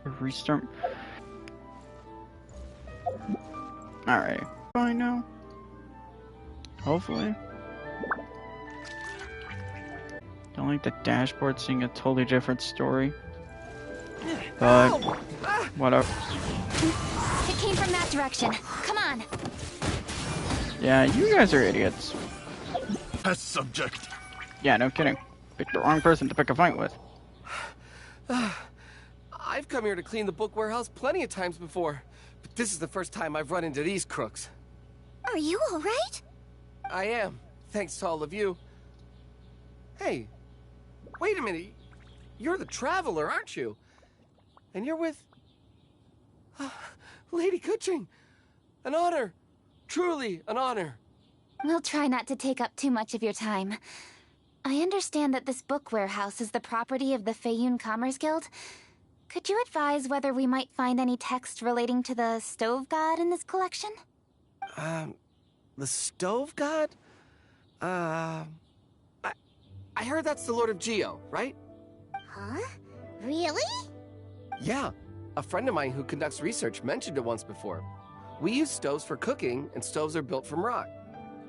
Restart. Alright, fine now. Hopefully. Don't like the dashboard seeing a totally different story. But whatever. It came from that direction. Come on. Yeah, you guys are idiots. Test subject. Yeah, no kidding. Picked the wrong person to pick a fight with. I've come here to clean the book warehouse plenty of times before, but this is the first time I've run into these crooks. Are you all right? I am, thanks to all of you. Hey, wait a minute. You're the Traveler, aren't you? And you're with... Lady Kuching. An honor. Truly an honor. We'll try not to take up too much of your time. I understand that this book warehouse is the property of the Feiyun Commerce Guild. Could you advise whether we might find any text relating to the Stove God in this collection? The Stove God? I heard that's the Lord of Geo, right? Huh? Really? Yeah. A friend of mine who conducts research mentioned it once before. We use stoves for cooking, and stoves are built from rock.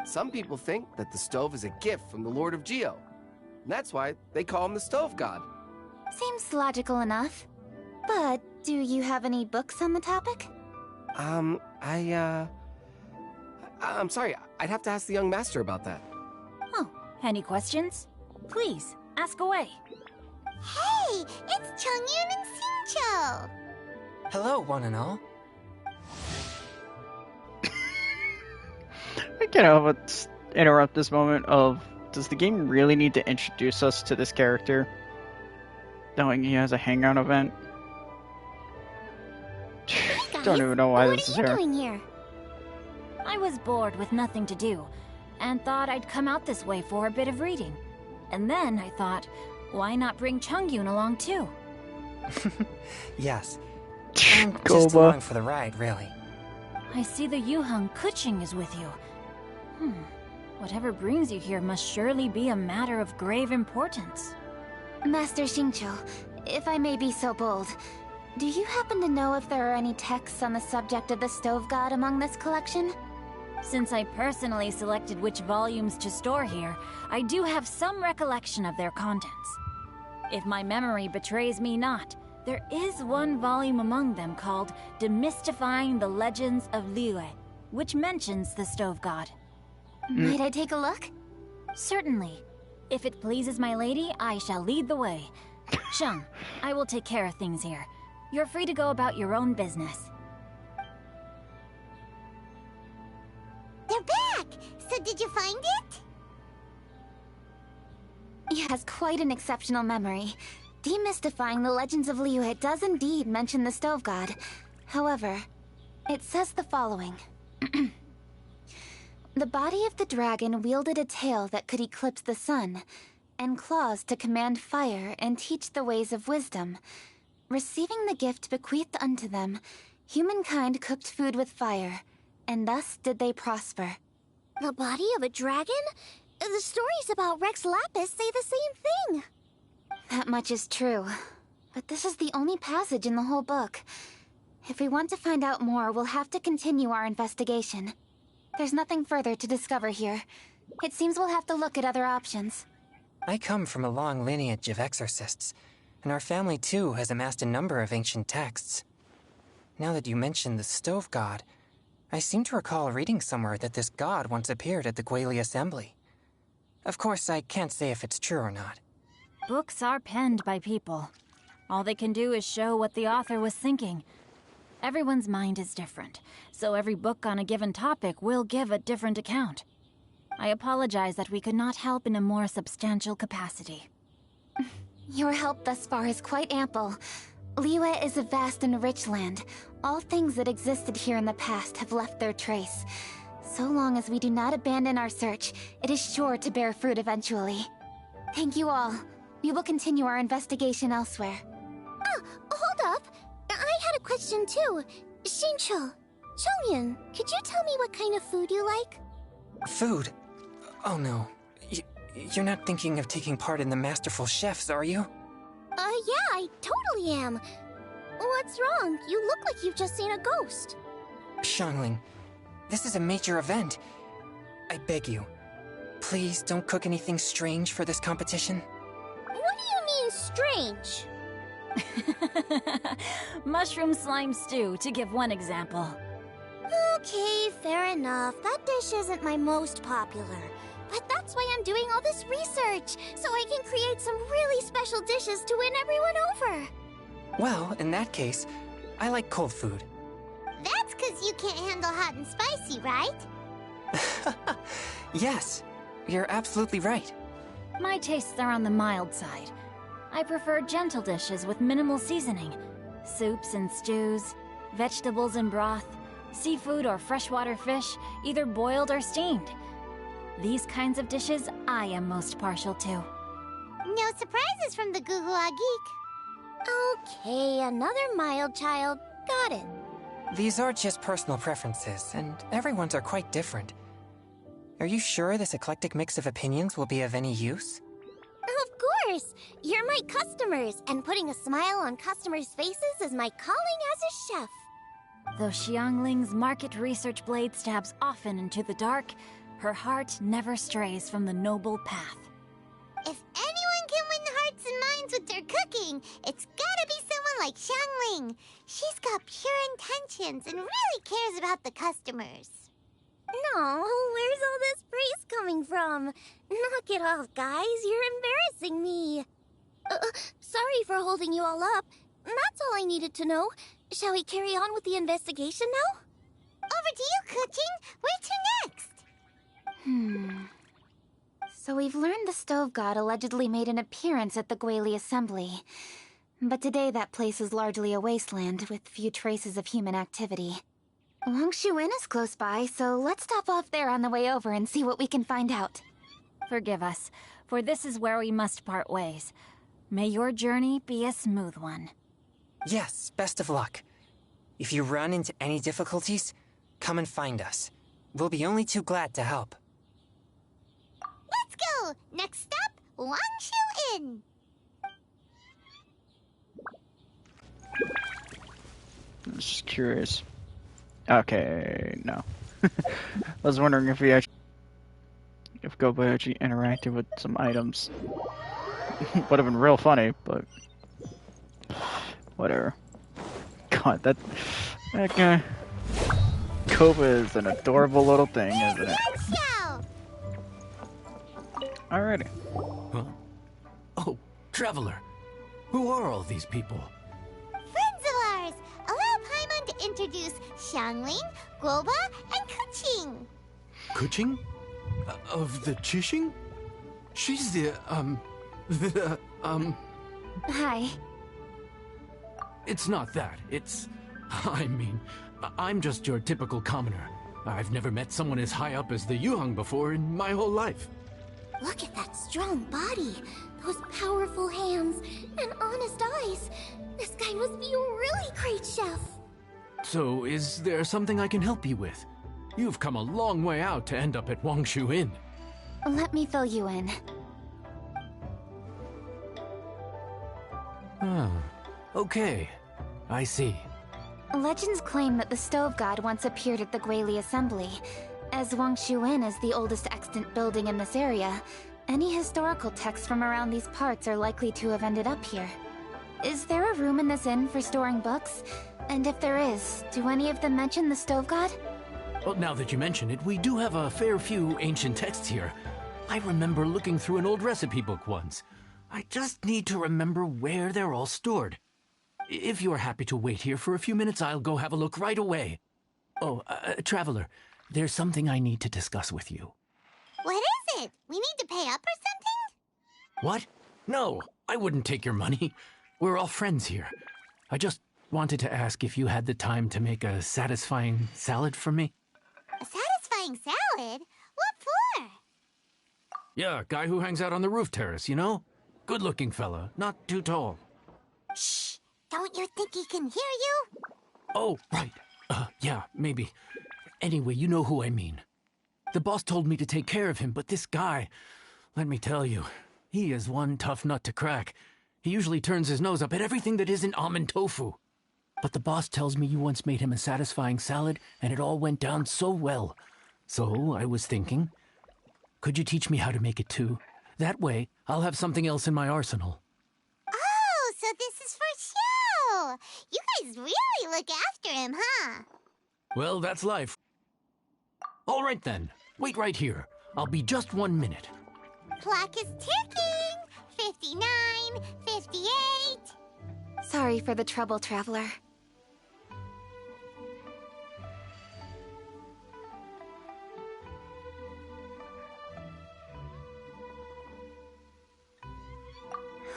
Some people think that the stove is a gift from the Lord of Geo. And that's why they call him the Stove God. Seems logical enough. But do you have any books on the topic? I'm sorry, I'd have to ask the young master about that. Oh, any questions? Please, ask away. Hey, it's Chongyun and Xingqiu! Hello, one and all. I can't help but interrupt this moment of, does the game really need to introduce us to this character? Knowing he has a hangout event? Don't even know why this is here. What are you doing here? I was bored with nothing to do, and thought I'd come out this way for a bit of reading. And then I thought, why not bring Chongyun along too? Yes. I'm just along for the ride, really. I see the Yuheng Kuching is with you. Whatever brings you here must surely be a matter of grave importance. Master Xingqiu, if I may be so bold, do you happen to know if there are any texts on the subject of the Stove God among this collection? Since I personally selected which volumes to store here, I do have some recollection of their contents. If my memory betrays me not, there is one volume among them called Demystifying the Legends of Liyue, which mentions the Stove God. Might I take a look? Certainly. If it pleases my lady, I shall lead the way. Sheng, I will take care of things here. You're free to go about your own business. They're back! So did you find it? He has quite an exceptional memory. Demystifying the Legends of Liyue does indeed mention the Stove God. However, it says the following. The body of the dragon wielded a tail that could eclipse the sun, and claws to command fire and teach the ways of wisdom. Receiving the gift bequeathed unto them, humankind cooked food with fire, and thus did they prosper. The body of a dragon? The stories about Rex Lapis say the same thing. That much is true, but this is the only passage in the whole book. If we want to find out more, we'll have to continue our investigation. There's nothing further to discover here. It seems we'll have to look at other options. I come from a long lineage of exorcists, and our family too has amassed a number of ancient texts. Now that you mention the Stove God, I seem to recall reading somewhere that this god once appeared at the Guili Assembly. Of course, I can't say if it's true or not. Books are penned by people. All they can do is show what the author was thinking. Everyone's mind is different, so every book on a given topic will give a different account. I apologize that we could not help in a more substantial capacity. Your help thus far is quite ample. Liyue is a vast and rich land. All things that existed here in the past have left their trace. So long as we do not abandon our search, it is sure to bear fruit eventually. Thank you all. We will continue our investigation elsewhere. Hold up! I had a question too. Xingqiu, Chongyun, could you tell me what kind of food you like? Food? Oh no. You're not thinking of taking part in the Masterful Chefs, are you? Yeah, I totally am. What's wrong? You look like you've just seen a ghost. Xiangling, this is a major event. I beg you, please don't cook anything strange for this competition. What do you mean, strange? Mushroom slime stew, to give one example. Okay, fair enough. That dish isn't my most popular. But that's why I'm doing all this research, so I can create some really special dishes to win everyone over. Well, in that case, I like cold food. That's because you can't handle hot and spicy, right? Yes, you're absolutely right. My tastes are on the mild side. I prefer gentle dishes with minimal seasoning. Soups and stews, vegetables and broth, seafood or freshwater fish, either boiled or steamed. These kinds of dishes I am most partial to. No surprises from the Gugua Geek. Okay, another mild child. Got it. These are just personal preferences, and everyone's are quite different. Are you sure this eclectic mix of opinions will be of any use? Of course! You're my customers, and putting a smile on customers' faces is my calling as a chef. Though Xiangling's market research blade stabs often into the dark, her heart never strays from the noble path. If anyone can win hearts and minds with their cooking, it's gotta be someone like Xiangling. She's got pure intentions and really cares about the customers. No, where's all this praise coming from? Knock it off, guys. You're embarrassing me. Sorry for holding you all up. That's all I needed to know. Shall we carry on with the investigation now? Over to you, Kuching. Where to next? So we've learned the Stove God allegedly made an appearance at the Guili Assembly. But today that place is largely a wasteland with few traces of human activity. Wangshu Inn is close by, so let's stop off there on the way over and see what we can find out. Forgive us, for this is where we must part ways. May your journey be a smooth one. Yes, best of luck. If you run into any difficulties, come and find us. We'll be only too glad to help. Let's go! Next stop, Wangshu Inn! I'm just curious. Okay, no. I was wondering if if Goba actually interacted with some items. Would have been real funny, but whatever. God, that guy. Goba is an adorable little thing, isn't it? Alrighty. Huh? Oh, Traveler. Who are all these people? Friends of ours! Allow Paimon to introduce Xiangling, Guoba, and Kuching. Kuching? Of the Chishing? She's the, Hi. It's not that. It's... I mean, I'm just your typical commoner. I've never met someone as high up as the Yuhang before in my whole life. Look at that strong body, those powerful hands, and honest eyes. This guy must be a really great chef. So, is there something I can help you with? You've come a long way out to end up at Wangshu Inn. Let me fill you in. Oh, okay. I see. Legends claim that the Stove God once appeared at the Guili Assembly. As Wangshu Inn is the oldest extant building in this area, any historical texts from around these parts are likely to have ended up here. Is there a room in this inn for storing books? And if there is, do any of them mention the Stove God? Well, now that you mention it, we do have a fair few ancient texts here. I remember looking through an old recipe book once. I just need to remember where they're all stored. If you are happy to wait here for a few minutes, I'll go have a look right away. Oh, Traveler, there's something I need to discuss with you. What is it? We need to pay up or something? What? No, I wouldn't take your money. We're all friends here. I just wanted to ask if you had the time to make a satisfying salad for me. A satisfying salad? What for? Yeah, guy who hangs out on the roof terrace, you know? Good-looking fella, not too tall. Shh! Don't you think he can hear you? Oh, right. Yeah, maybe. Anyway, you know who I mean. The boss told me to take care of him, but this guy, let me tell you, he is one tough nut to crack. He usually turns his nose up at everything that isn't almond tofu. but the boss tells me you once made him a satisfying salad and it all went down so well. So I was thinking, could you teach me how to make it too? That way, I'll have something else in my arsenal. Oh, so this is for show! You guys really look after him, huh? Well, that's life. All right then, wait right here. I'll be just 1 minute. Clock is ticking! 59, 58... Sorry for the trouble, Traveler.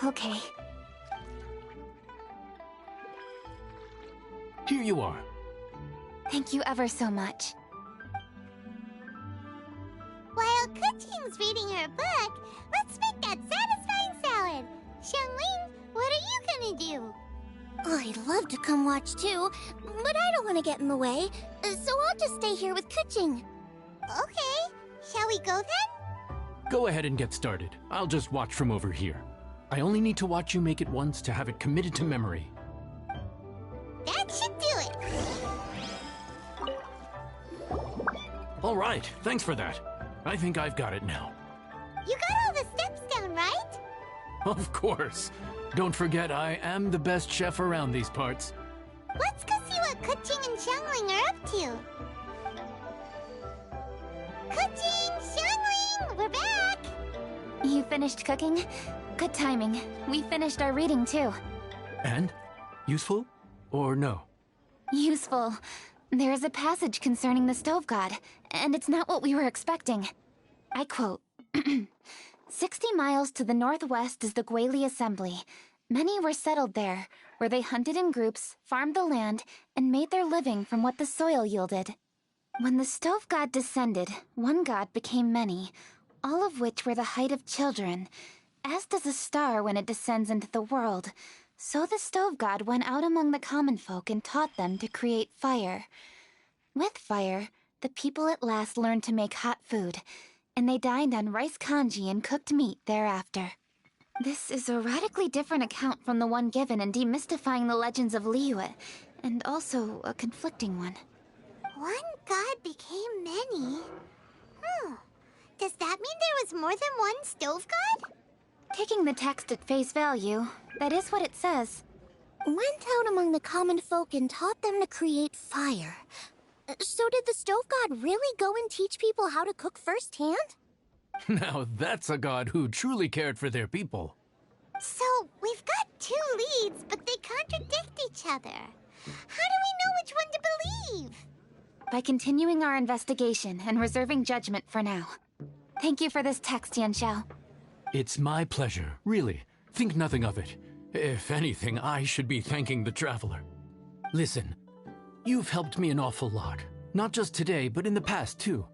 Okay. Here you are. Thank you ever so much. While Kuching's reading her book, let's make that satisfying salad. Xiangling, what are you gonna do? I'd love to come watch too, but I don't want to get in the way, so I'll just stay here with Kuching. Okay, shall we go then? Go ahead and get started. I'll just watch from over here. I only need to watch you make it once to have it committed to memory. That should do it. All right, thanks for that. I think I've got it now. You got all the steps down, right? Of course. Don't forget, I am the best chef around these parts. Let's go see what Kuching and Xiangling are up to. Kuching, Xiangling, we're back! You finished cooking? Good timing. We finished our reading too. And? Useful? Or no? Useful. There is a passage concerning the stove god, and it's not what we were expecting. I quote, 60 miles to the northwest is the Guili Assembly. Many were settled there, where they hunted in groups, farmed the land, and made their living from what the soil yielded. When the stove god descended, one god became many, all of which were the height of children. As does a star when it descends into the world, so the stove god went out among the common folk and taught them to create fire. With fire, the people at last learned to make hot food, and they dined on rice congee and cooked meat thereafter. This is a radically different account from the one given in Demystifying the Legends of Liyue, and also a conflicting one. One god became many? Does that mean there was more than one stove god? Taking the text at face value, that is what it says. Went out among the common folk and taught them to create fire. So did the stove god really go and teach people how to cook firsthand? Now that's a god who truly cared for their people. So, we've got two leads, but they contradict each other. How do we know which one to believe? By continuing our investigation and reserving judgment for now. Thank you for this text, Yanxiao. It's my pleasure, really. Think nothing of it. If anything, I should be thanking the traveler. Listen, you've helped me an awful lot. Not just today, but in the past, too.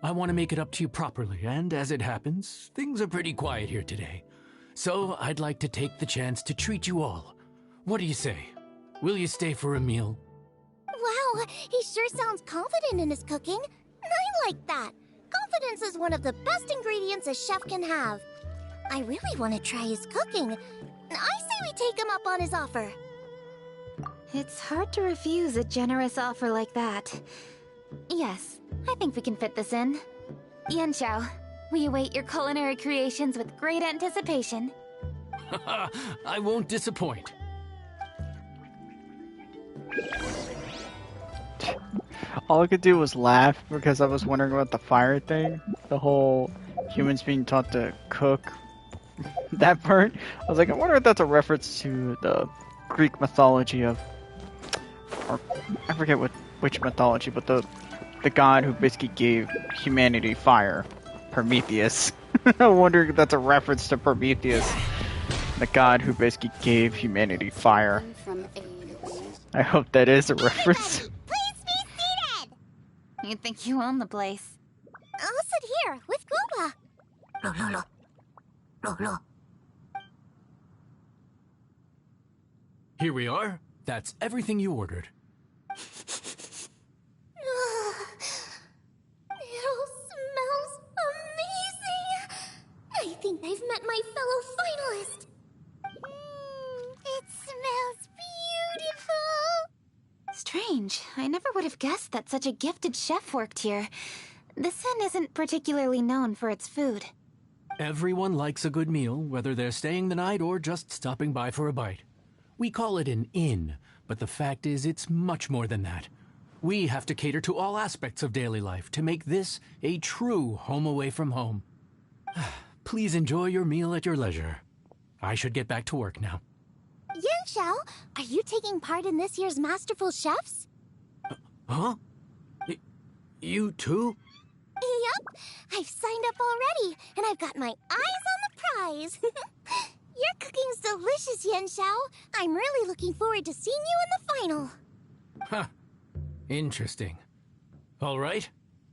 I want to make it up to you properly, and as it happens, things are pretty quiet here today. So I'd like to take the chance to treat you all. What do you say? Will you stay for a meal? Wow, he sure sounds confident in his cooking. I like that. Confidence is one of the best ingredients a chef can have. I really want to try his cooking. I say we take him up on his offer. It's hard to refuse a generous offer like that. Yes, I think we can fit this in. Yanxiao, we await your culinary creations with great anticipation. I won't disappoint. All I could do was laugh because I was wondering about the fire thing. The whole humans being taught to cook. That part. I was like, I wonder if that's a reference to the Greek mythology of... Or, I forget which mythology, but the god who basically gave humanity fire. Prometheus. I wonder if that's a reference to Prometheus. The god who basically gave humanity fire. I hope that is a reference. Everybody, please be seated! You think you own the place. I'll sit here with Guba. Here we are. That's everything you ordered. It all smells amazing. I think I've met my fellow finalist. It smells beautiful. strange. I never would have guessed that such a gifted chef worked here. This inn isn't particularly known for its food. Everyone likes a good meal, whether they're staying the night or just stopping by for a bite. We call it an inn, but the fact is it's much more than that. We have to cater to all aspects of daily life to make this a true home away from home. Please enjoy your meal at your leisure. I should get back to work now. Yanxiao, are you taking part in this year's Masterful Chefs? Huh? You too? Yep, I've signed up already, and I've got my eyes on the prize. Your cooking's delicious, Yanxiao. I'm really looking forward to seeing you in the final. Huh. Interesting. All right,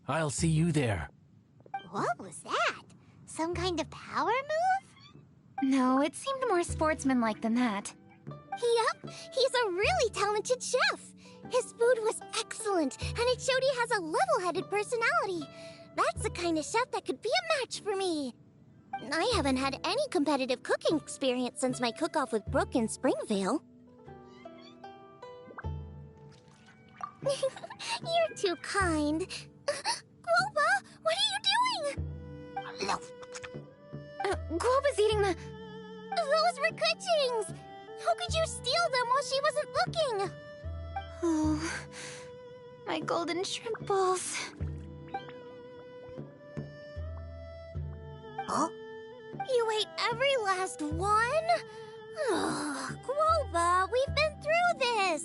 I'll see you there. What was that? Some kind of power move? No, it seemed more sportsmanlike than that. Yep, he's a really talented chef. His food was excellent, and it showed he has a level-headed personality. That's the kind of chef that could be a match for me. I haven't had any competitive cooking experience since my cook-off with Brooke in Springvale. You're too kind. Guoba, what are you doing? No. Guoba's eating the... Those were Kuching's! How could you steal them while she wasn't looking? Oh, my golden shrimp balls. Huh? You ate every last one? Ugh, Guoba, we've been through this.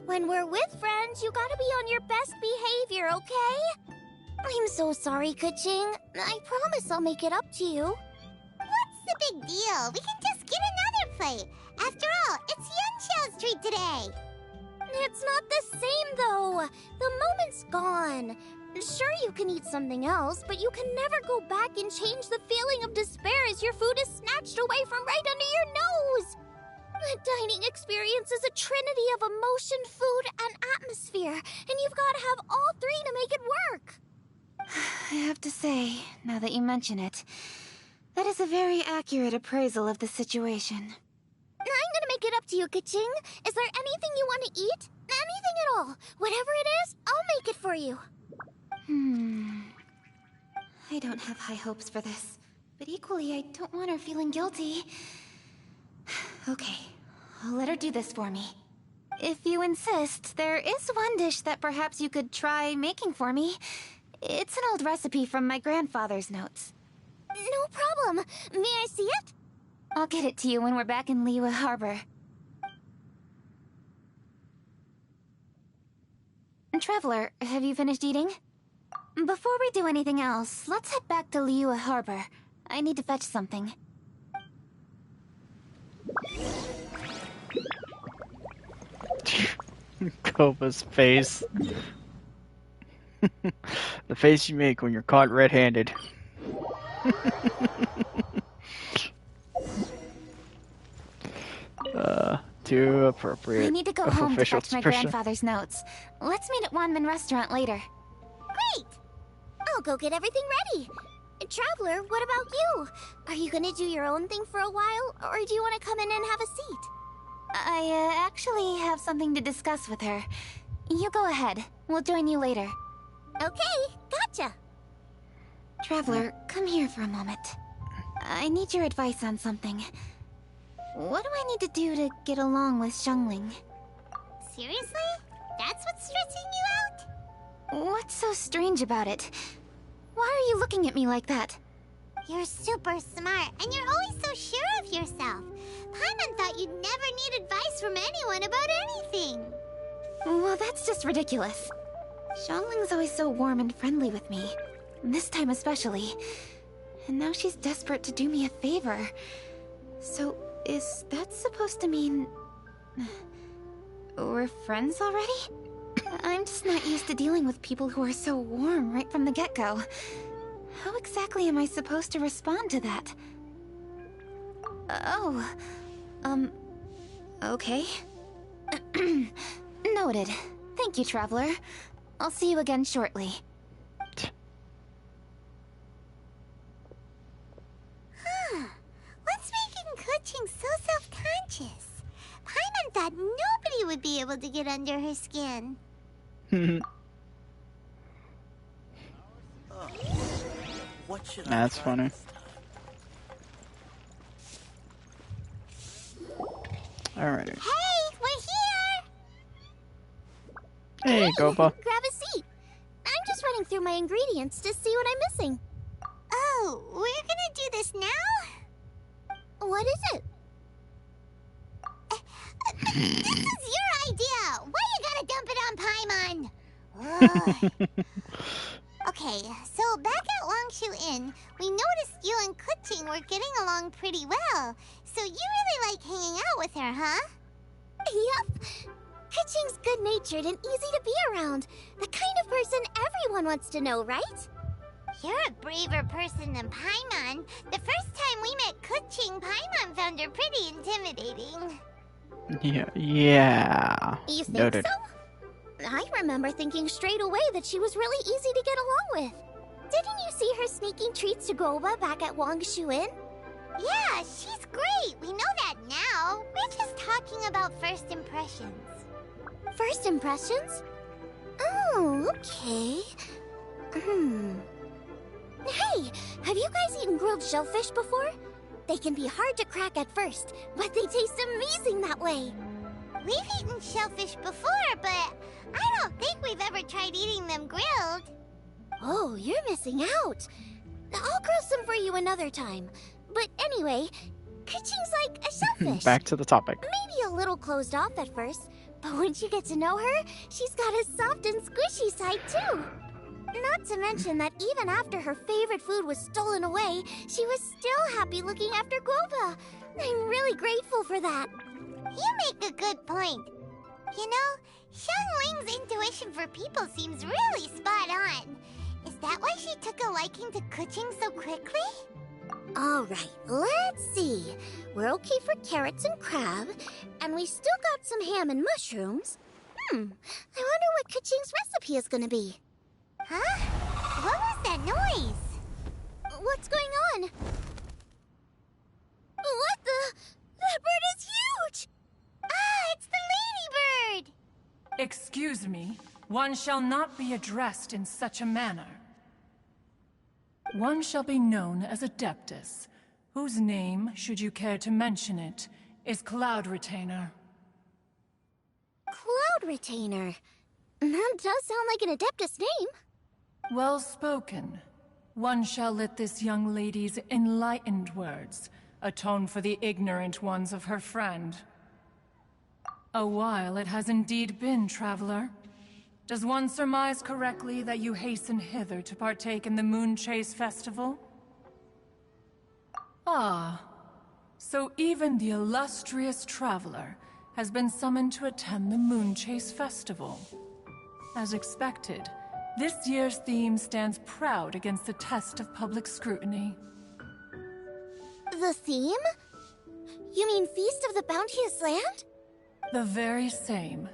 When we're with friends, you gotta be on your best behavior, okay? I'm so sorry, Kuching. I promise I'll make it up to you. What's the big deal? We can just get another plate. After all, it's Yanxiao's treat today. It's not the same, though. The moment's gone. Sure, you can eat something else, but you can never go back and change the feeling of despair as your food is snatched away from right under your nose. The dining experience is a trinity of emotion, food, and atmosphere, and you've got to have all three to make it work. I have to say, now that you mention it, that is a very accurate appraisal of the situation. I'm gonna make it up to you, Kuching. Is there anything you want to eat? Anything at all. Whatever it is, I'll make it for you. I don't have high hopes for this, but equally I don't want her feeling guilty. Okay, I'll let her do this for me. If you insist, there is one dish that perhaps you could try making for me. It's an old recipe from my grandfather's notes. No problem. May I see it? I'll get it to you when we're back in Liyue Harbor. Traveler, have you finished eating? Before we do anything else, let's head back to Liyue Harbor. I need to fetch something. Koba's face. The face you make when you're caught red-handed. Too appropriate. I need to go home to official fetch my expression. grandfather's notes. Let's meet at Wanman Restaurant later. Great! I'll go get everything ready. Traveler, what about you? Are you gonna do your own thing for a while, or do you want to come in and have a seat? I actually have something to discuss with her. You go ahead. We'll join you later. Okay, gotcha. Traveler, come here for a moment. I need your advice on something. What do I need to do to get along with Xiangling? Seriously? That's what's stressing you out? What's so strange about it? Why are you looking at me like that? You're super smart, and you're always so sure of yourself. Paimon thought you'd never need advice from anyone about anything. Well, that's just ridiculous. Xiangling's always so warm and friendly with me. This time especially. And now she's desperate to do me a favor. So, is that supposed to mean... we're friends already? I'm just not used to dealing with people who are so warm right from the get-go. How exactly am I supposed to respond to that? Okay. Noted. Thank you, Traveler. I'll see you again shortly. What's making Kuching so self-conscious? Paimon thought nobody would might be able to get under her skin. What should I That's try funny. this time? Alrighty. Hey, we're here! Hey, Gopa. Grab a seat. I'm just running through my ingredients to see what I'm missing. Oh, we're gonna do this now? What is it? This is your idea! Why you gotta dump it on Paimon? Ugh. Okay, so back at Longshu Inn, we noticed you and Kuching were getting along pretty well. So you really like hanging out with her, huh? Yep. Kuching's good-natured and easy to be around. The kind of person everyone wants to know, right? You're a braver person than Paimon. The first time we met Kuching, Paimon found her pretty intimidating. Yeah. You think Noted. so? I remember thinking straight away that she was really easy to get along with. Didn't you see her sneaking treats to Goba back at Wangshu Inn? Yeah, she's great. We know that now. We're just talking about first impressions. First impressions? Oh, okay. Hey, have you guys eaten grilled shellfish before? They can be hard to crack at first, but they taste amazing that way. We've eaten shellfish before, but I don't think we've ever tried eating them grilled. Oh, you're missing out. I'll grill some for you another time. But anyway, Kuching's like a shellfish. Back to the topic. Maybe a little closed off at first, but once you get to know her, she's got a soft and squishy side too. Not to mention that even after her favorite food was stolen away, she was still happy looking after Goba. I'm really grateful for that. You make a good point. You know, Xiangling's intuition for people seems really spot on. Is that why she took a liking to Kuching so quickly? Alright, let's see. We're okay for carrots and crab, and we still got some ham and mushrooms. I wonder what Kuching's recipe is gonna be. Huh? What was that noise? What's going on? What the? That bird is huge! Ah, it's the ladybird! Excuse me, one shall not be addressed in such a manner. One shall be known as Adeptus, whose name, should you care to mention it, is Cloud Retainer. Cloud Retainer. That does sound like an Adeptus name. Well spoken. One shall let this young lady's enlightened words atone for the ignorant ones of her friend. A while it has indeed been, traveler. Does one surmise correctly that you hasten hither to partake in the Moonchase festival? Ah, so even the illustrious traveler has been summoned to attend the Moonchase festival. As expected, this year's theme stands proud against the test of public scrutiny. The theme? You mean Feast of the Bounteous Land? The very same.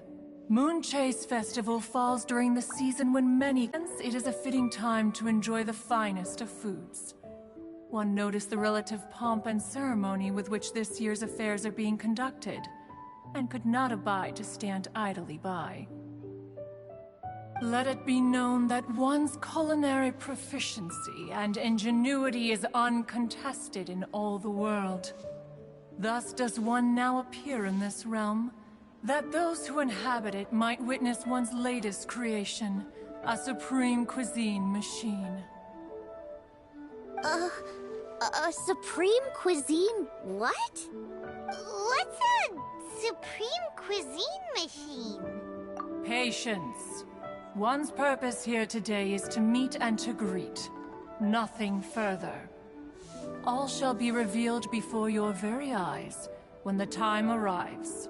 Moonchase Festival falls during the season when hence it is a fitting time to enjoy the finest of foods. One noticed the relative pomp and ceremony with which this year's affairs are being conducted, and could not abide to stand idly by. Let it be known that one's culinary proficiency and ingenuity is uncontested in all the world. Thus does one now appear in this realm, that those who inhabit it might witness one's latest creation, a supreme cuisine machine. A supreme cuisine what? What's a supreme cuisine machine? Patience. One's purpose here today is to meet and to greet. Nothing further. All shall be revealed before your very eyes when the time arrives.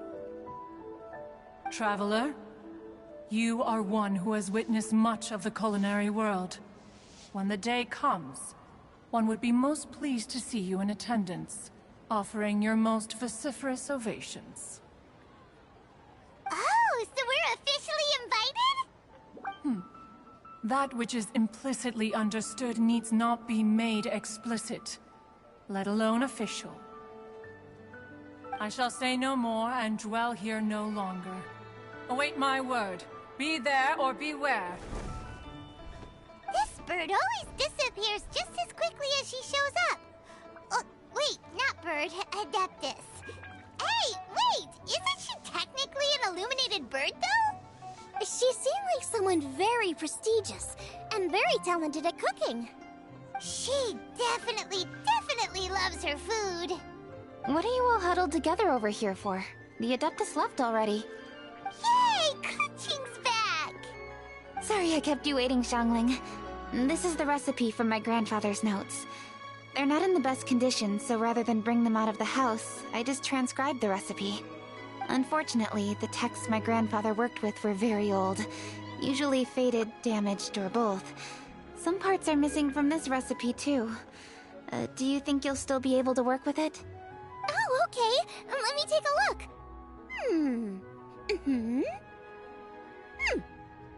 Traveler, you are one who has witnessed much of the culinary world. When the day comes, one would be most pleased to see you in attendance, offering your most vociferous ovations. Oh, so we're officially invited? That which is implicitly understood needs not be made explicit, let alone official. I shall say no more and dwell here no longer. Await my word. Be there or beware. This bird always disappears just as quickly as she shows up. Oh, wait, not bird, Adeptus. Hey, wait! Isn't she technically an illuminated bird, though? She seemed like someone very prestigious and very talented at cooking. She definitely loves her food. What are you all huddled together over here for? The Adeptus left already. Yay! Kuching's back! Sorry I kept you waiting, Xiangling. This is the recipe from my grandfather's notes. They're not in the best condition, so rather than bring them out of the house, I just transcribed the recipe. Unfortunately, the texts my grandfather worked with were very old. Usually faded, damaged, or both. Some parts are missing from this recipe, too. Do you think you'll still be able to work with it? Oh, okay. Let me take a look.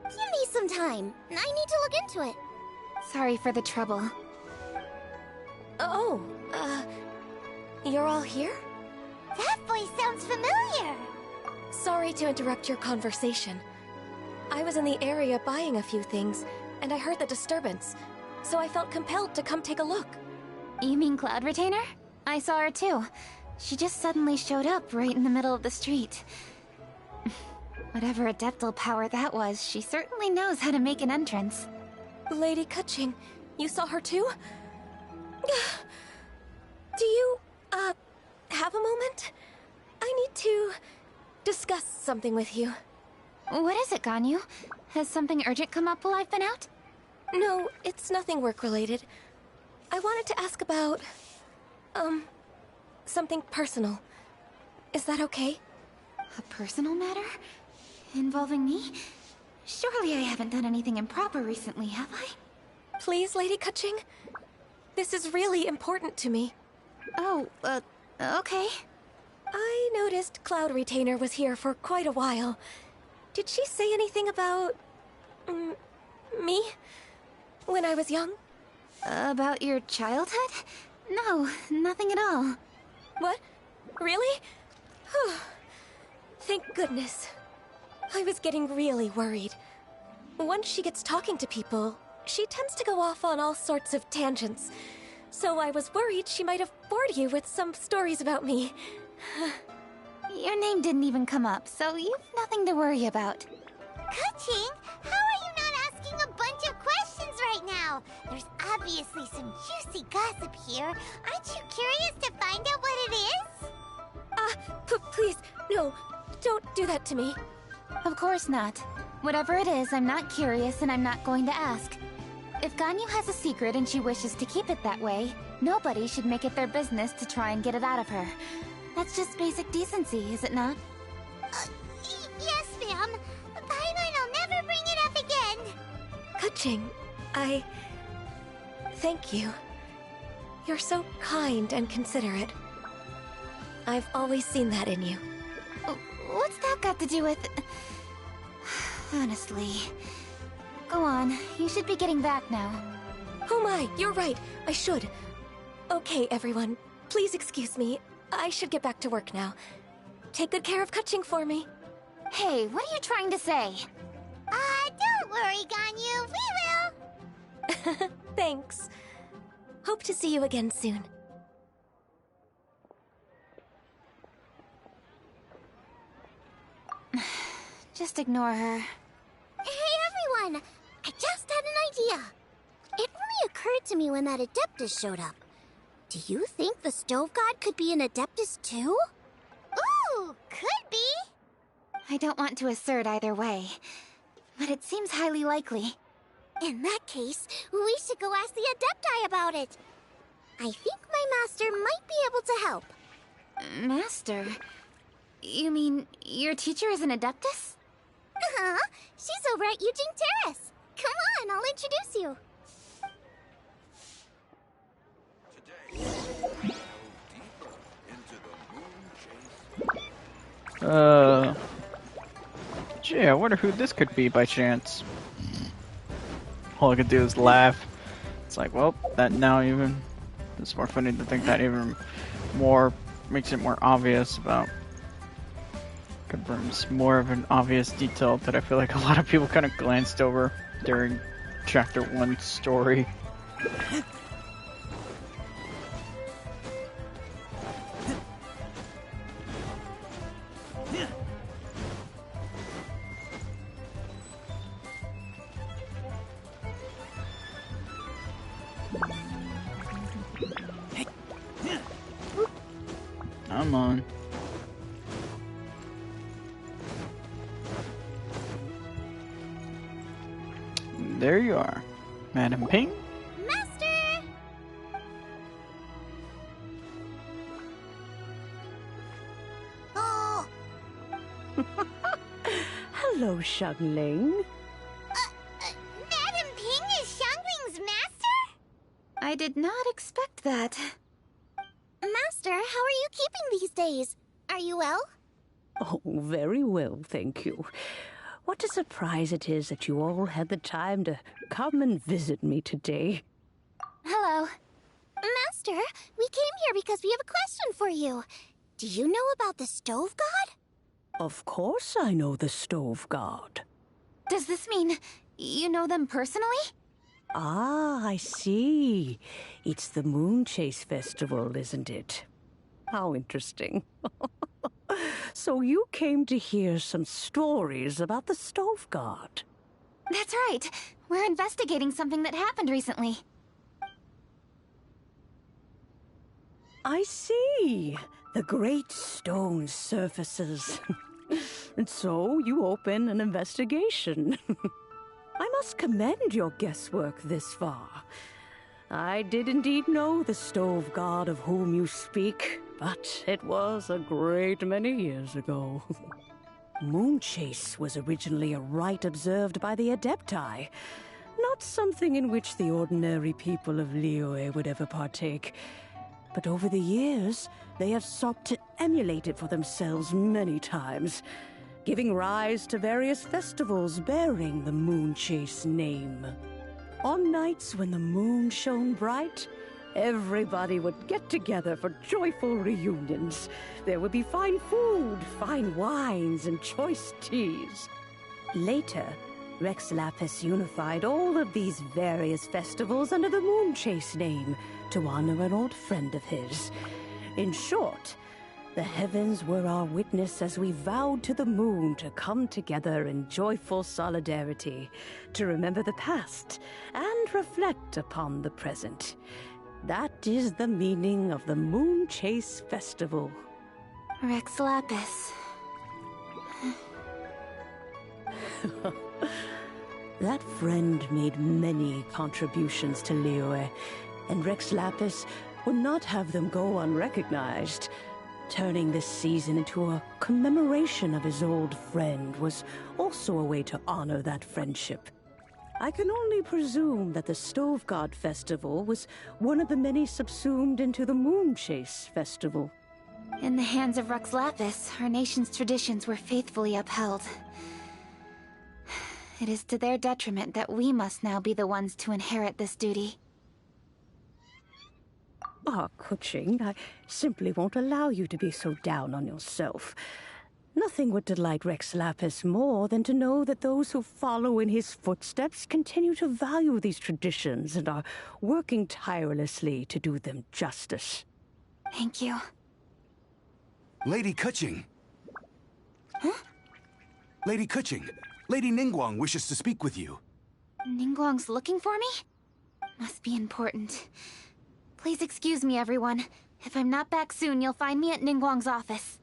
Give me some time. I need to look into it. Sorry for the trouble. Oh, you're all here? That voice sounds familiar. Sorry to interrupt your conversation. I was in the area buying a few things, and I heard the disturbance, so I felt compelled to come take a look. You mean Cloud Retainer? I saw her too. She just suddenly showed up right in the middle of the street. Whatever adeptal power that was, she certainly knows how to make an entrance. Lady Kuching, you saw her too? Do you, have a moment? I need to discuss something with you. What is it, Ganyu? Has something urgent come up while I've been out? No, it's nothing work-related. I wanted to ask about, something personal. Is that okay? A personal matter? Involving me? Surely I haven't done anything improper recently, have I? Please, Lady Kuching? This is really important to me. Oh, okay. I noticed Cloud Retainer was here for quite a while. Did she say anything about... me? When I was young? About your childhood? No, nothing at all. What? Really? Thank goodness. I was getting really worried. Once she gets talking to people, she tends to go off on all sorts of tangents. So I was worried she might have bored you with some stories about me. Your name didn't even come up, so you've nothing to worry about. Kuching, how are you not asking a bunch of questions right now? There's obviously some juicy gossip here. Aren't you curious to find out what it is? Please, no, don't do that to me. Of course not. Whatever it is, I'm not curious and I'm not going to ask. If Ganyu has a secret and she wishes to keep it that way, nobody should make it their business to try and get it out of her. That's just basic decency, is it not? Yes, ma'am. Paimon, I'll never bring it up again. Kuching, thank you. You're so kind and considerate. I've always seen that in you. What's that got to do with... Honestly... Go on, you should be getting back now. Oh my, you're right, I should. Okay, everyone, please excuse me. I should get back to work now. Take good care of Kuching for me. Hey, what are you trying to say? Don't worry, Ganyu, we will. Thanks. Hope to see you again soon. Just ignore her. Hey, everyone! I just had an idea. It really occurred to me when that Adeptus showed up. Do you think the Stove God could be an Adeptus too? Ooh, could be. I don't want to assert either way, but it seems highly likely. In that case, we should go ask the Adepti about it. I think my master might be able to help. Master? You mean your teacher is an Adeptus? Uh-huh. She's over at Eugene Terrace. Come on, I'll introduce you. Gee, I wonder who this could be by chance. All I could do is laugh. It's like, well, that now even... It's more funny to think that even more... Makes it more obvious about confirms more of an obvious detail that I feel like a lot of people kind of glanced over during Chapter 1's story. Come on. There you are, Madam Ping. Master! Oh! Hello, Xiangling. Madam Ping is Xiangling's master? I did not expect that. Master, how are you keeping these days? Are you well? Oh, very well, thank you. What a surprise it is that you all had the time to come and visit me today. Hello. Master, we came here because we have a question for you. Do you know about the Stove God? Of course I know the Stove God. Does this mean you know them personally? Ah, I see. It's the Moonchase Festival, isn't it? How interesting. So you came to hear some stories about the Stove God. That's right. We're investigating something that happened recently. I see. The great stone surfaces. And so you open an investigation. I must commend your guesswork this far. I did indeed know the Stove God of whom you speak, but it was a great many years ago. Moonchase was originally a rite observed by the Adepti, not something in which the ordinary people of Liyue would ever partake. But over the years, they have sought to emulate it for themselves many times, giving rise to various festivals bearing the Moonchase name. On nights when the moon shone bright, everybody would get together for joyful reunions. There would be fine food, fine wines, and choice teas. Later, Rex Lapis unified all of these various festivals under the Moonchase name to honor an old friend of his. In short, the heavens were our witness as we vowed to the moon to come together in joyful solidarity, to remember the past and reflect upon the present. That is the meaning of the Moonchase Festival. Rex Lapis. That friend made many contributions to Liyue, and Rex Lapis would not have them go unrecognized. Turning this season into a commemoration of his old friend was also a way to honor that friendship. I can only presume that the Stove God Festival was one of the many subsumed into the Moonchase Festival. In the hands of Rex Lapis, our nation's traditions were faithfully upheld. It is to their detriment that we must now be the ones to inherit this duty. Ah, Kuching, I simply won't allow you to be so down on yourself. Nothing would delight Rex Lapis more than to know that those who follow in his footsteps continue to value these traditions and are working tirelessly to do them justice. Thank you. Lady Kuching. Huh? Lady Kuching, Lady Ningguang wishes to speak with you. Ningguang's looking for me? Must be important. Please excuse me, everyone. If I'm not back soon, you'll find me at Ningguang's office.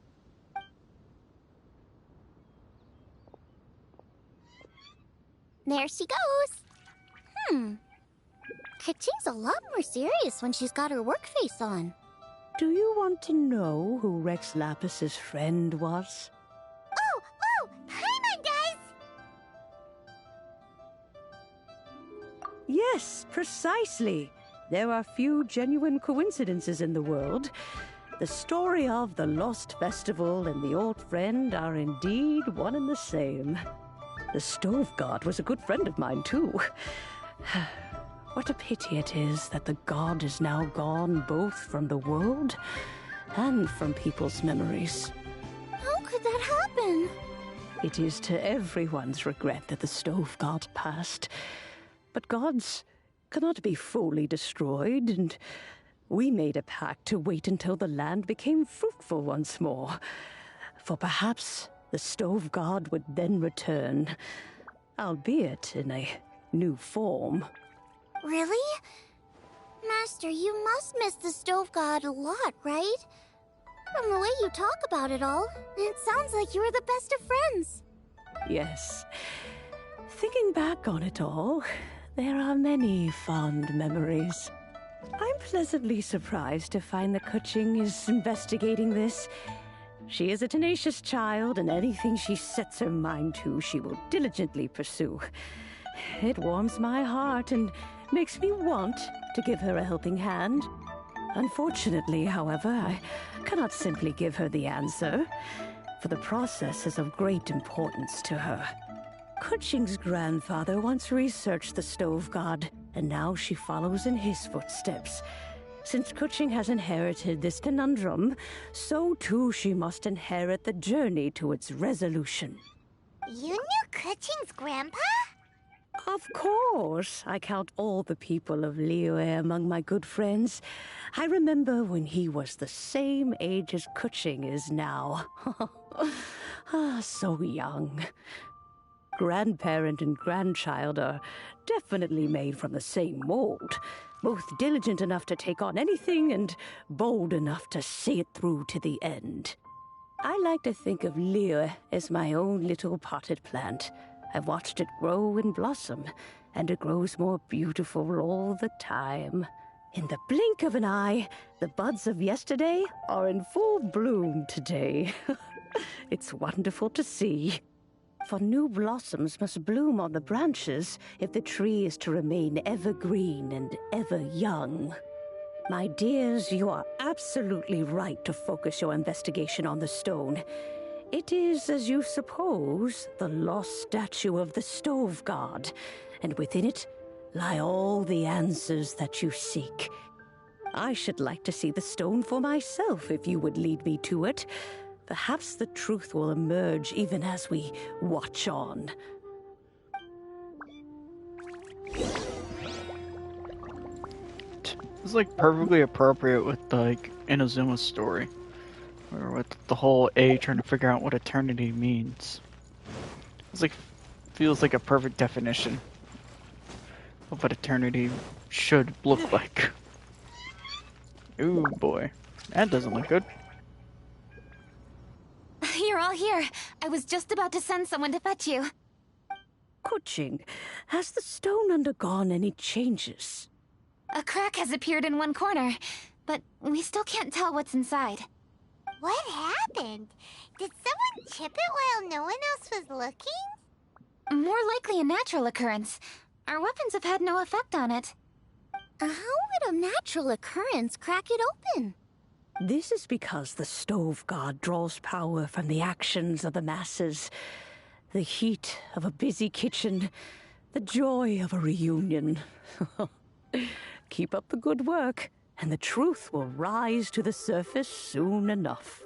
There she goes. Kaching's a lot more serious when she's got her work face on. Do you want to know who Rex Lapis's friend was? Oh! Hi, my guys! Yes, precisely. There are few genuine coincidences in the world. The story of the Lost Festival and the old friend are indeed one and the same. The Stove God was a good friend of mine, too. What a pity it is that the god is now gone both from the world and from people's memories. How could that happen? It is to everyone's regret that the stove god passed. But gods cannot be fully destroyed, and we made a pact to wait until the land became fruitful once more. For perhaps the stove god would then return, albeit in a new form. Really? Master, you must miss the stove god a lot, right? From the way you talk about it all, it sounds like you were the best of friends. Yes. Thinking back on it all, there are many fond memories. I'm pleasantly surprised to find that Kuching is investigating this. She is a tenacious child, and anything she sets her mind to, she will diligently pursue. It warms my heart and makes me want to give her a helping hand. Unfortunately, however, I cannot simply give her the answer, for the process is of great importance to her. Kuching's grandfather once researched the stove god, and now she follows in his footsteps. Since Kuching has inherited this conundrum, so too she must inherit the journey to its resolution. You knew Kuching's grandpa? Of course. I count all the people of Liyue among my good friends. I remember when he was the same age as Kuching is now. So young. Grandparent and grandchild are definitely made from the same mold. Both diligent enough to take on anything and bold enough to see it through to the end. I like to think of Liyue as my own little potted plant. I've watched it grow and blossom, and it grows more beautiful all the time. In the blink of an eye, the buds of yesterday are in full bloom today. It's wonderful to see. For new blossoms must bloom on the branches if the tree is to remain evergreen and ever young. My dears, you are absolutely right to focus your investigation on the stone. It is, as you suppose, the lost statue of the stove god, and within it lie all the answers that you seek. I should like to see the stone for myself if you would lead me to it. Perhaps the truth will emerge even as we watch on. It's like perfectly appropriate with like Inazuma's story, or with the whole A trying to figure out what eternity means. It's like feels like a perfect definition of what eternity should look like. Ooh boy, that doesn't look good. You're all here. I was just about to send someone to fetch you. Kuching, has the stone undergone any changes? A crack has appeared in one corner, but we still can't tell what's inside. What happened? Did someone chip it while no one else was looking? More likely a natural occurrence. Our weapons have had no effect on it. How would a natural occurrence crack it open? This is because the stove god draws power from the actions of the masses. The heat of a busy kitchen, the joy of a reunion. Keep up the good work, and the truth will rise to the surface soon enough.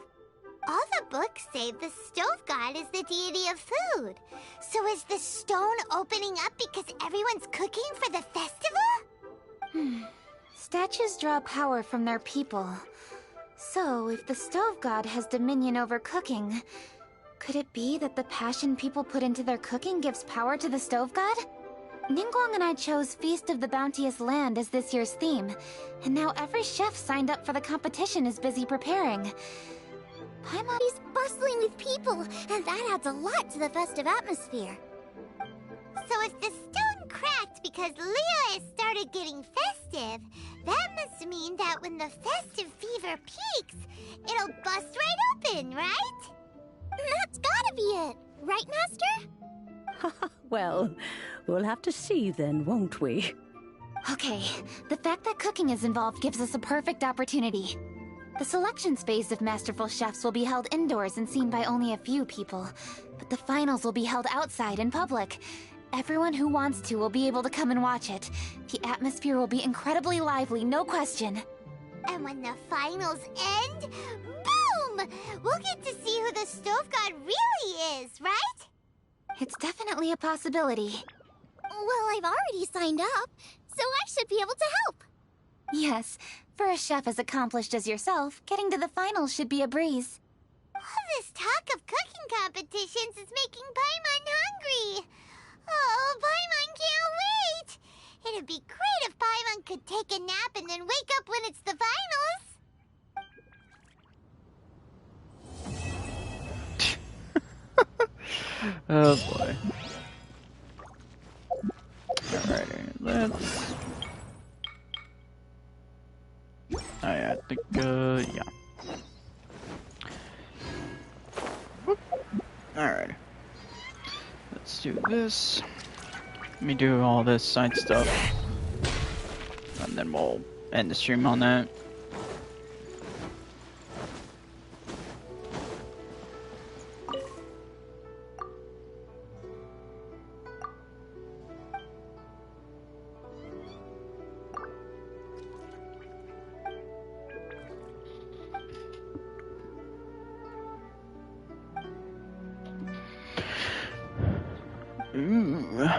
All the books say the stove god is the deity of food. So is the stone opening up because everyone's cooking for the festival? Statues draw power from their people. So, if the stove god has dominion over cooking, could it be that the passion people put into their cooking gives power to the stove god? Ningguang and I chose Feast of the Bounteous Land as this year's theme, and now every chef signed up for the competition is busy preparing. Paimon's bustling with people, and that adds a lot to the festive atmosphere. So if the stone cracked because Leo has started getting festive, that must mean that when the festive fever peaks, it'll bust right open, right? That's gotta be it, right, Master? Well, we'll have to see then, won't we? Okay, the fact that cooking is involved gives us a perfect opportunity. The selection phase of masterful chefs will be held indoors and seen by only a few people, but the finals will be held outside in public. Everyone who wants to will be able to come and watch it. The atmosphere will be incredibly lively, no question. And when the finals end, boom! We'll get to see who the stove god really is, right? It's definitely a possibility. Well, I've already signed up, so I should be able to help. Yes, for a chef as accomplished as yourself, getting to the finals should be a breeze. All this talk of cooking competitions is making Paimon hungry. Oh, Paimon can't wait! It'd be great if Paimon could take a nap and then wake up when it's the finals. Oh boy. Alrighty, let's... I think, yeah. Whoop. Alrighty. Let's do this. Let me do all this side stuff. And then we'll end the stream on that. Ooh.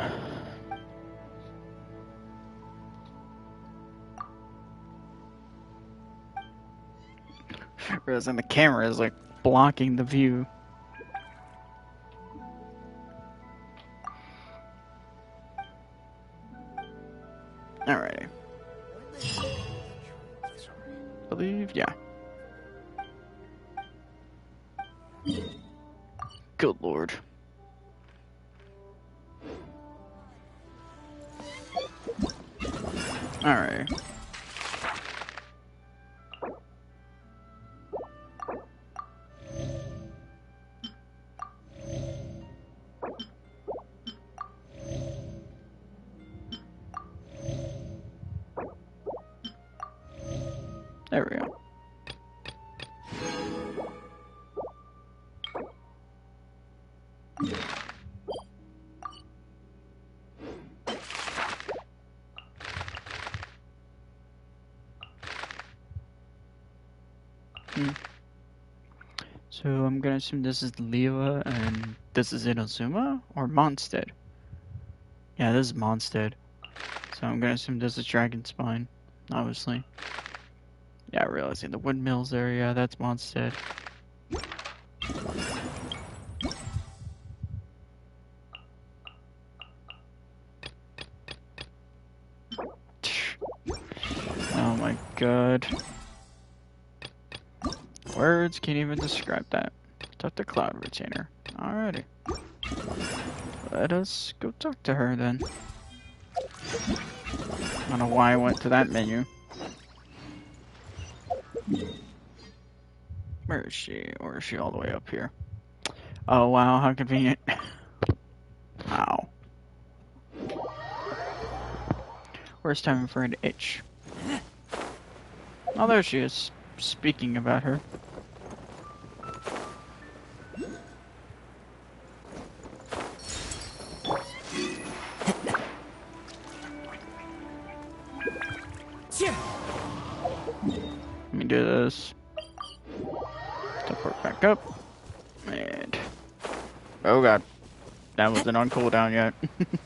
Realizing the camera is like blocking the view. Alrighty. Believe, yeah. Good lord. Alright. There we go. So I'm gonna assume this is Leela and this is Inazuma or Mondstadt. Yeah, this is Mondstadt. So I'm gonna assume this is Dragon Spine, obviously. Yeah, realizing the windmills there, yeah, that's Mondstadt. Oh my god. Words can't even describe that. Talk to Cloud Retainer. Alrighty. Let us go talk to her then. I don't know why I went to that menu. Where is she? Or is she all the way up here? Oh wow, how convenient. Wow. Worst time for an itch. Oh, there she is. Speaking about her. Let me do this. Teleport back up. And... oh god. That wasn't on cooldown yet.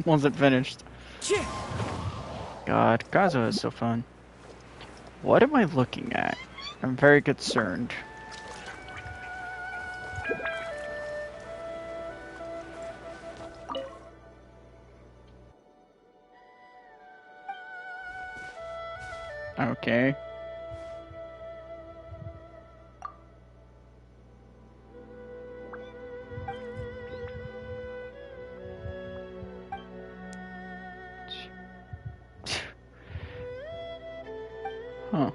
Wasn't finished. God, Gazo is so fun. What am I looking at? I'm very concerned. Okay. Huh.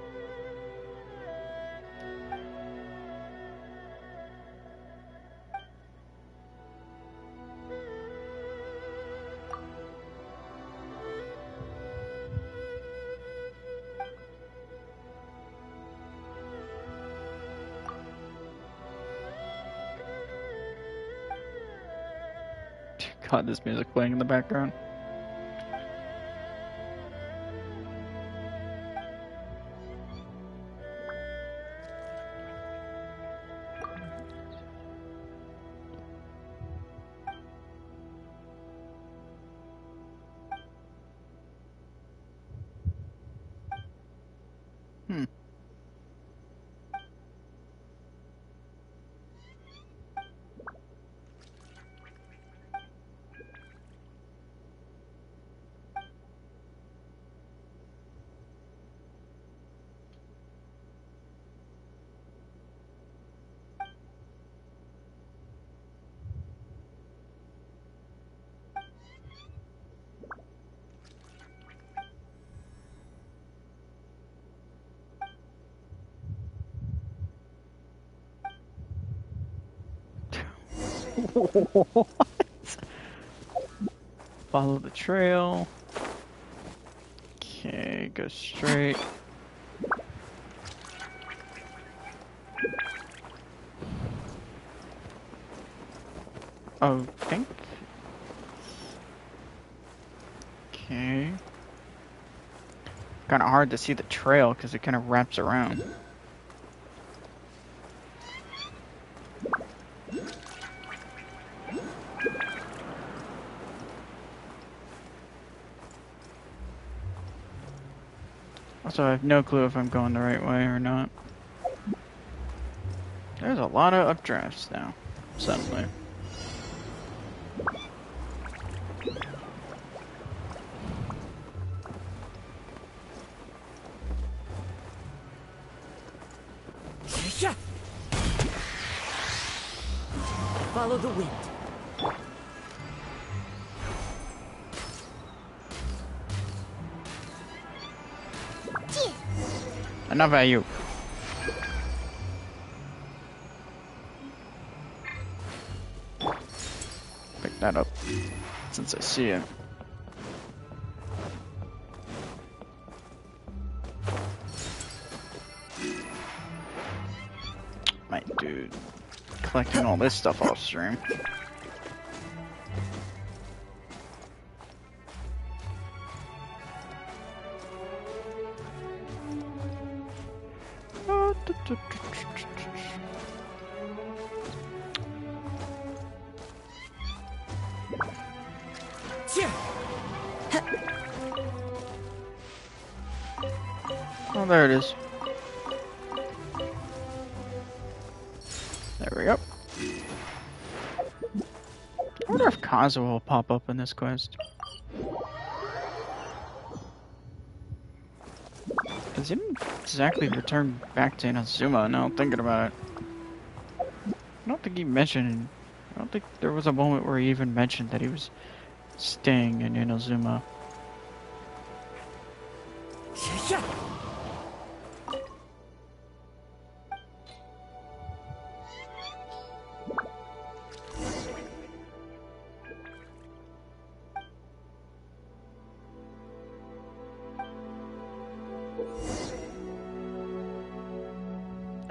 God, this music playing in the background. What? Follow the trail. Okay, go straight. Oh, think. Okay. Kind of hard to see the trail because it kind of wraps around. Also, I have no clue if I'm going the right way or not. There's a lot of updrafts now, suddenly. Follow the wind. Enough of you. Pick that up since I see it. My dude, collecting all this stuff off stream. Oh, there it is. There we go. I wonder if Kazuo will pop up in this quest. Because he didn't exactly return back to Inazuma, now thinking about it. I don't think he mentioned... I don't think there was a moment where he even mentioned that he was staying in Inazuma.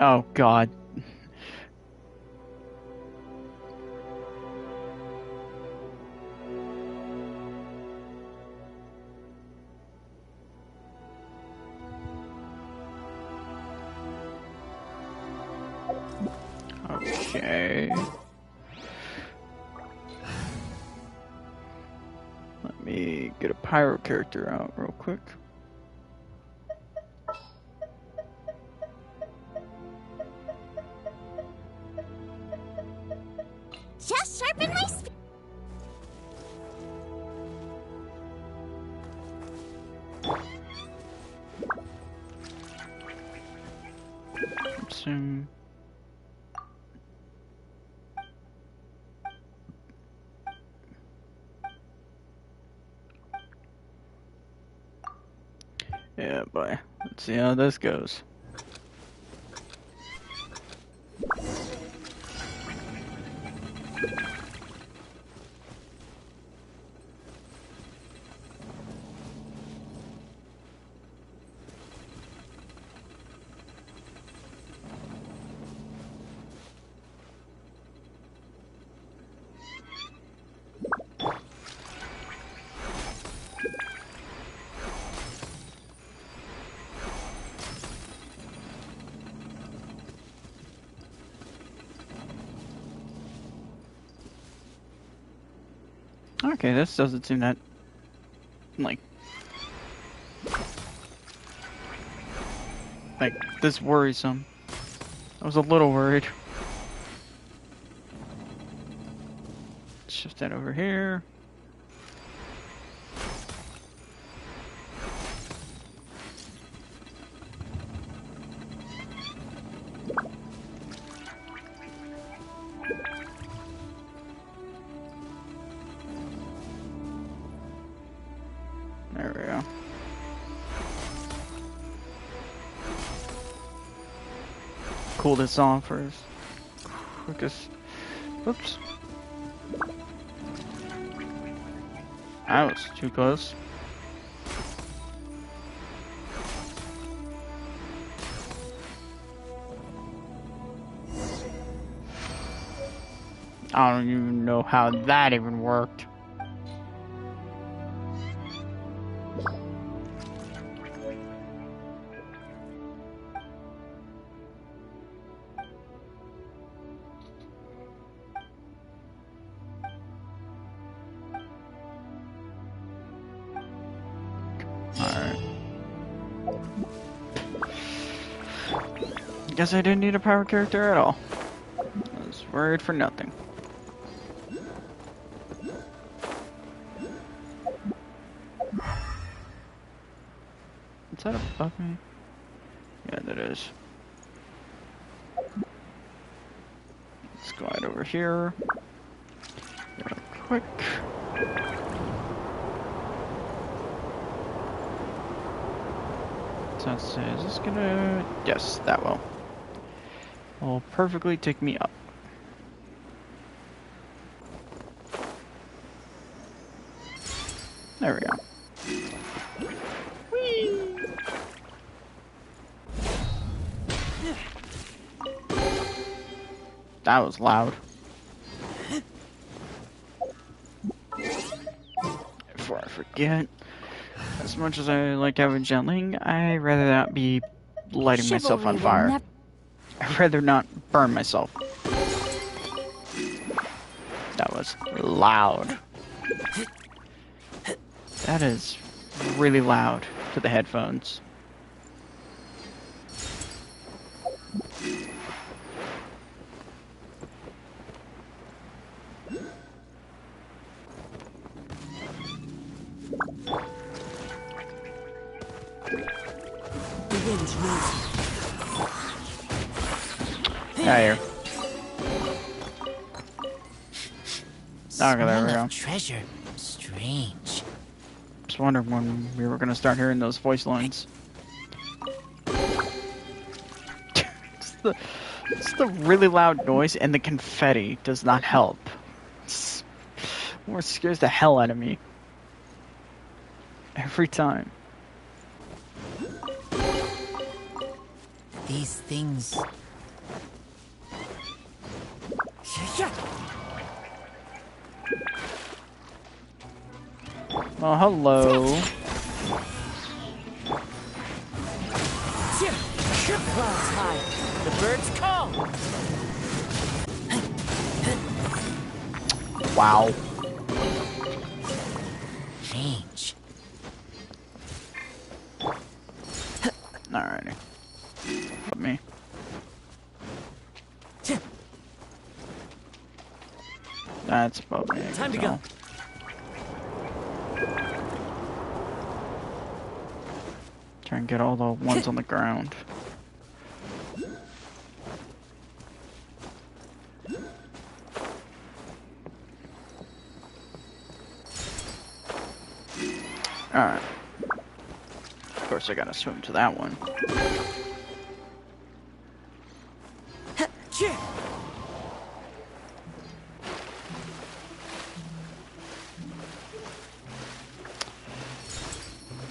Oh god. Okay. Let me get a pyro character out real quick. Just sharpen my spear. Soon. Yeah, boy. Let's see how this goes. Okay, this doesn't seem that, like this worrisome. I was a little worried. Shift that over here. There we go. Cool this on first. Quickest. Oops. That was too close. I don't even know how that even worked. Alright. Guess I didn't need a power character at all. I was worried for nothing. Is that above me? Yeah, that is. Let's glide over here. Real quick. So let's say, is this gonna... Yes, that will perfectly take me up. There we go. Whee! That was loud. Before I forget, as much as I like having Genling, I'd rather not be lighting myself on fire. I'd rather not burn myself. That was loud. That is really loud to the headphones. Yeah, here. Okay, there we go. Treasure. Strange. Just wondering when we were gonna start hearing those voice lines. it's the really loud noise, and the confetti does not help. It scares the hell out of me. Every time. These things... Oh, hello. Clouds high. The birds call. Wow. Change. Alrighty. Put me. That's above me. Time to go. Try and get all the ones on the ground. Alright. Of course I gotta swim to that one.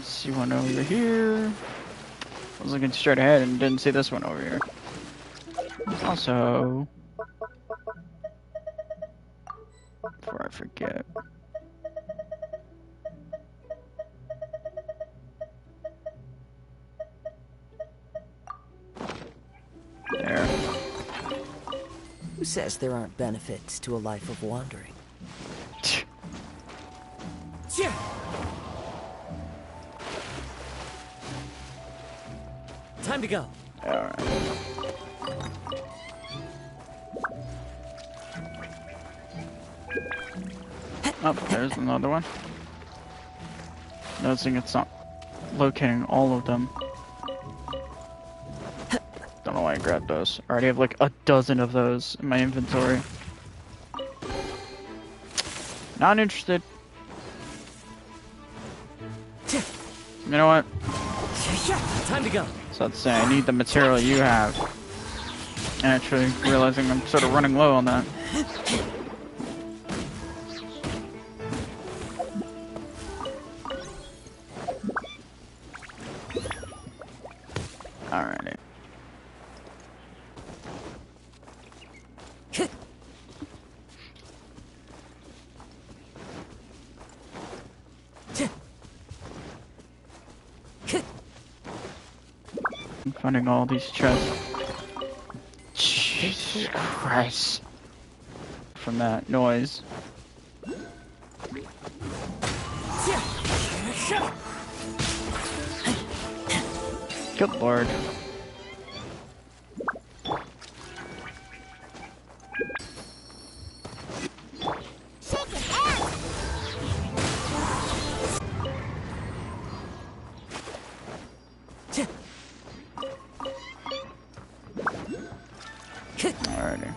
See one over here. I was looking straight ahead and didn't see this one over here. Also, before I forget. There. Who says there aren't benefits to a life of wandering? Time to go. Alright. Oh, there's another one. Noticing it's not locating all of them. Don't know why I grabbed those. I already have like a dozen of those in my inventory. Not interested. You know what? Time to go. So let's say I need the material you have. Actually, realizing I'm sort of running low on that. Alrighty. I'm finding all these chests. Jesus Christ. From that noise. Good lord. Alrighty.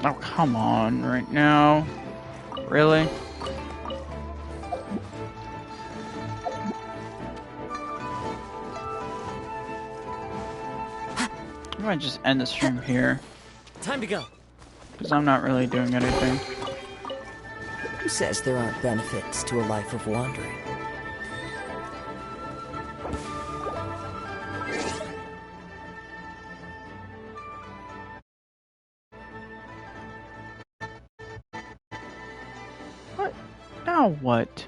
Oh, come on, right now. Really? I might just end the stream here. Time to go. Because I'm not really doing anything. Who says there aren't benefits to a life of wandering? What? Now what?